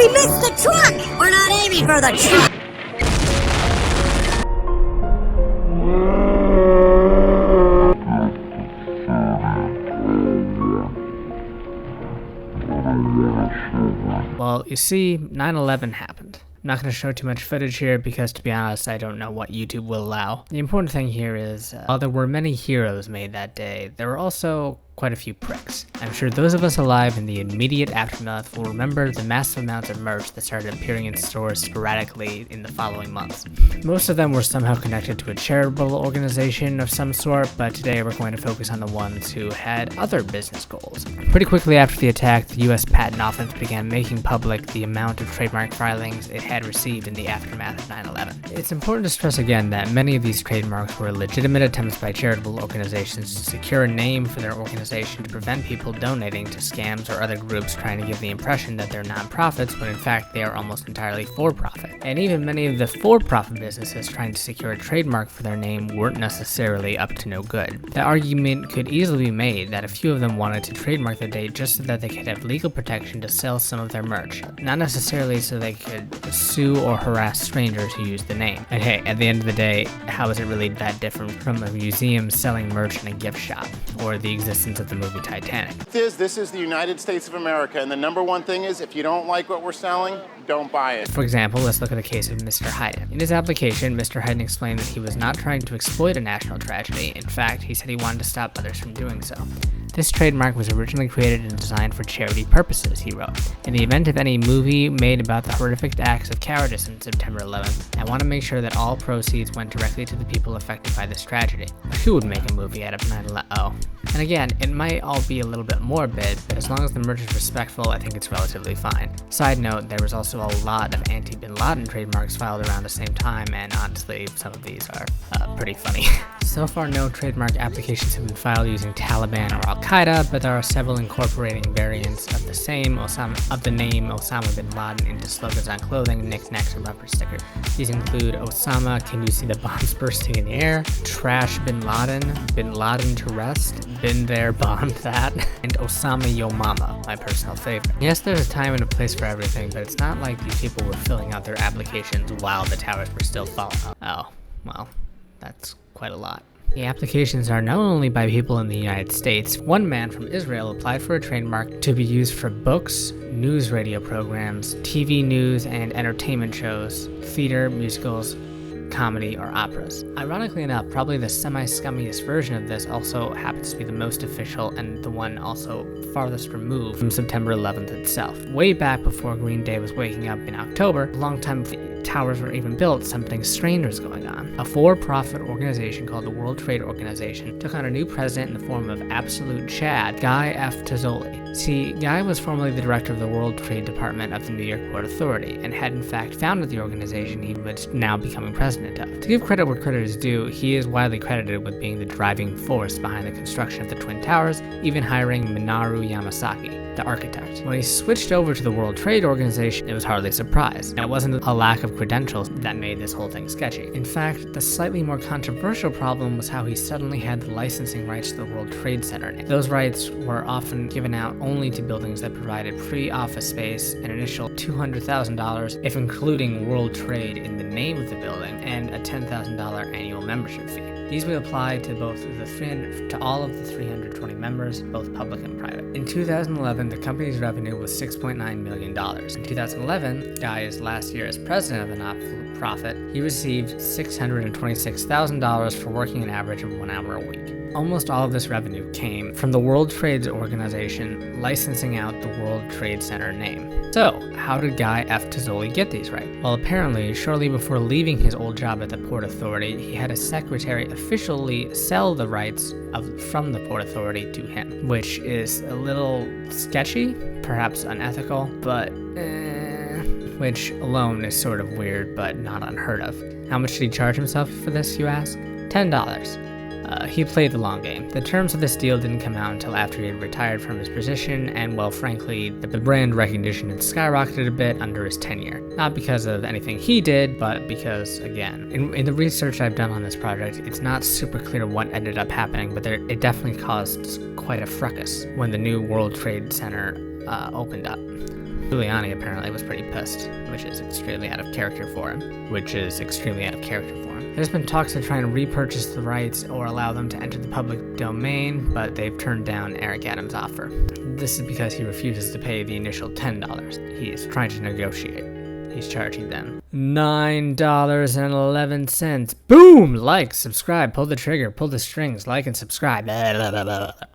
We missed the truck! We're not aiming for the truck! Well, you see, 9/11 happened. I'm not going to show too much footage here because, to be honest, I don't know what YouTube will allow. The important thing here is, while there were many heroes made that day, there were also quite a few pricks. I'm sure those of us alive in the immediate aftermath will remember the massive amounts of merch that started appearing in stores sporadically in the following months. Most of them were somehow connected to a charitable organization of some sort, but today we're going to focus on the ones who had other business goals. Pretty quickly after the attack, the US Patent Office began making public the amount of trademark filings it had received in the aftermath of 9/11. It's important to stress again that many of these trademarks were legitimate attempts by charitable organizations to secure a name for their organization to prevent people donating to scams or other groups trying to give the impression that they're nonprofits when in fact they are almost entirely for-profit. And even many of the for-profit businesses trying to secure a trademark for their name weren't necessarily up to no good. The argument could easily be made that a few of them wanted to trademark their date just so that they could have legal protection to sell some of their merch, not necessarily so they could sue or harass strangers who use the name. And hey, at the end of the day, how is it really that different from a museum selling merch in a gift shop, or the existence of the movie Titanic? This is the United States of America, and the number one thing is, if you don't like what we're selling, don't buy it. For example, let's look at the case of Mr. Hyden. In his application, Mr. Hyden explained that he was not trying to exploit a national tragedy. In fact, he said he wanted to stop others from doing so. This trademark was originally created and designed for charity purposes, he wrote. In the event of any movie made about the horrific acts of cowardice on September 11th, I want to make sure that all proceeds went directly to the people affected by this tragedy. But who would make a movie out of 9/11? Oh. And again, it might all be a little bit morbid, but as long as the merch is respectful, I think it's relatively fine. Side note, there was also a lot of anti-Bin Laden trademarks filed around the same time, and honestly, some of these are pretty funny. So far, no trademark applications have been filed using Taliban or Al-Qaeda, but there are several incorporating variants of the name Osama bin Laden into slogans on clothing, knickknacks, and bumper stickers. These include Osama, can you see the bombs bursting in the air? Trash Bin Laden to rest, been there, bombed that, and Osama Yo Mama, my personal favorite. Yes, there's a time and a place for everything, but it's not like these people were filling out their applications while the towers were still falling. Oh, well, that's quite a lot. The applications are not only by people in the United States. One man from Israel applied for a trademark to be used for books, news radio programs, TV news and entertainment shows, theater, musicals, comedy, or operas. Ironically enough, probably the semi-scummiest version of this also happens to be the most official and the one also farthest removed from September 11th itself. Way back before Green Day was waking up in October, a long time before towers were even built, something strange was going on. A for-profit organization called the World Trade Organization took on a new president in the form of absolute Chad, Guy F. Tazzoli. See, Guy was formerly the director of the World Trade Department of the New York Port Authority, and had in fact founded the organization he was now becoming president of. To give credit where credit is due, he is widely credited with being the driving force behind the construction of the Twin Towers, even hiring Minoru Yamasaki, the architect. When he switched over to the World Trade Organization, it was hardly a surprise, and it wasn't a lack of credentials that made this whole thing sketchy. In fact, the slightly more controversial problem was how he suddenly had the licensing rights to the World Trade Center. Those rights were often given out only to buildings that provided free office space, an initial $200,000 if including World Trade in the name of the building, and a $10,000 annual membership fee. These would apply to all of the 320 members, both public and private. In 2011, the company's revenue was $6.9 million. In 2011, Guy's last year as president of the not-for-profit, he received $626,000 for working an average of 1 hour a week. Almost all of this revenue came from the World Trade Organization licensing out the World Trade Center name. So, how did Guy F. Tazzoli get these rights? Well, apparently, shortly before leaving his old job at the Port Authority, he had a secretary officially sell the rights from the Port Authority to him, which is a little sketchy, perhaps unethical, but which alone is sort of weird, but not unheard of. How much did he charge himself for this, you ask? $10. He played the long game. The terms of this deal didn't come out until after he had retired from his position, and well, frankly, the brand recognition had skyrocketed a bit under his tenure. Not because of anything he did, but because, again, in the research I've done on this project, it's not super clear what ended up happening, but it definitely caused quite a fracas when the new World Trade Center opened up. Giuliani apparently was pretty pissed, which is extremely out of character for him. There's been talks of trying to repurchase the rights or allow them to enter the public domain, but they've turned down Eric Adams' offer. This is because he refuses to pay the initial $10. He is trying to negotiate. He's charging them $9.11. Boom! Like, subscribe, pull the trigger, pull the strings, like and subscribe.